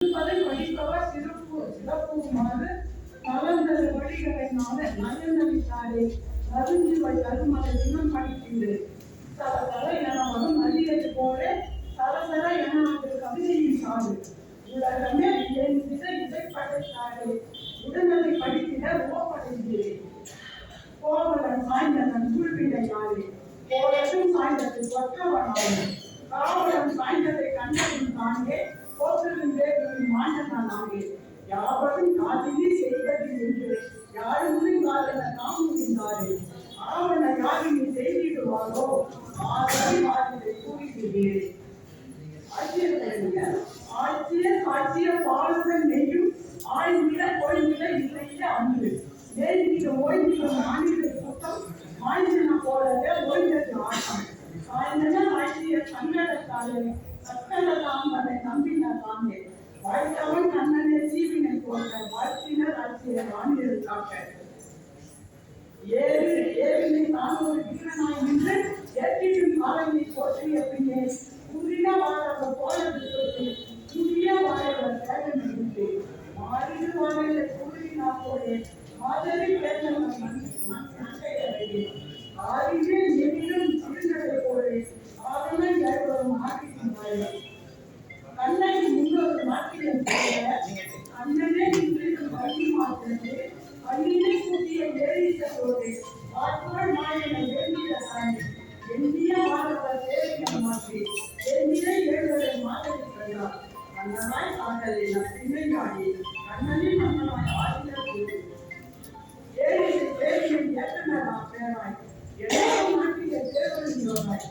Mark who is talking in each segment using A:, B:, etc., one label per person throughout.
A: திருப்பதை படிப்பவர் சிறப்புமாறு நலந்தரு வழிகளைனால நயனவிட்டாரே நறுஞ்சுவை தருமலை தினம் படிக்கின்றது. சரசர என வரும் நதியது போல சரசர என அந்த கவிதையின் சாறு உலகமே என் இதை படைத்தாரே உடனடி படிக்கிற ஓப்படைகிறேன். கோவலன் சாய்ந்தவன் குறிப்பிடையாரே கோலத்தும் சாய்ந்தது ஒற்றவனாரே காவலன் சாய்ந்ததை கண்டதும் தானே மாண்டனானாगे யாவரும் காதிலே செய்வது என்று யாருமே காதல காமுகின்றாரே ஆவண யாரினை செய்திடுவாரோ ஆதரை காதிலே கூறுகிறேன். ஆட்சிய பாலுடன் நெய்யும் ஆய்விட கோயில இல்லையில அன்று நேர்ந்திட ஓய்ந்திட மாநில கூட்டம் மாநில போலவே ஓய்ந்தது ஆட்டம் சாய்ந்தன ஆட்சிய கன்னடத்தாலே சக்கரதாம்பனை நம்பின தாங்கே வாழ்த்தவன் கண்ணனை சீவினை போன்ற வாழ்த்தினர் ஆட்சியை வாழ்ந்திருக்காங்க. ஏவினை தான் ஒரு வீரனாய் நின்று எட்டிடும் காலையை போற்றிய பின்னே புதிய வாழவர் போலது சொல்லி புதிய வாழவர் தேவன் இருந்து மாறிடு வாழையில கூறினா போலே மாதிரி பேசவன் நன்கையடையே ஆறிலே எதிரும் சிறுநடை போலே ஆதனை எழுவரும் ஆகின்றார்கள். கண்ணை முன்னொரு நாட்டிலும் போல அண்ணனே இன்று வழி மாற்றது அண்ணினை கூட்டிய ஏறித்தோடு ஆற்றல் நாயனை வேண்டிய தாண்டி எண்ணிய வாழ்வர் தேவையை மாற்றி எண்ணினை ஏழுவரை மாதிரி கண்டார். கண்ணனாய் காதலில் பின்னையாடி கண்ணனின் மன்னனாய் ஆசிரியர் ஏழியின் ஏற்றனரா பேராய் எல்லாம் நாட்டிய தேவரியோராய்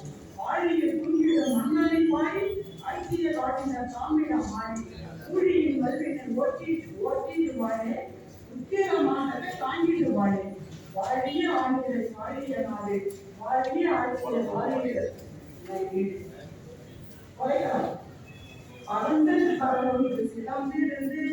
A: ஆழியில் துங்கிட மன்னனை பாடி ஐக்கிய காட்டினர் சாமியிடம் மாறி ஊழியின் வல்வினை ஓட்டிடுவானே உத்திரமானதை தாங்கிடுவானே வாழிய ஆண்களை வாழிய நாடு வாழிய ஆட்சிய வாழிய அறந்தன் கடவுள் சிலம்பிலிருந்து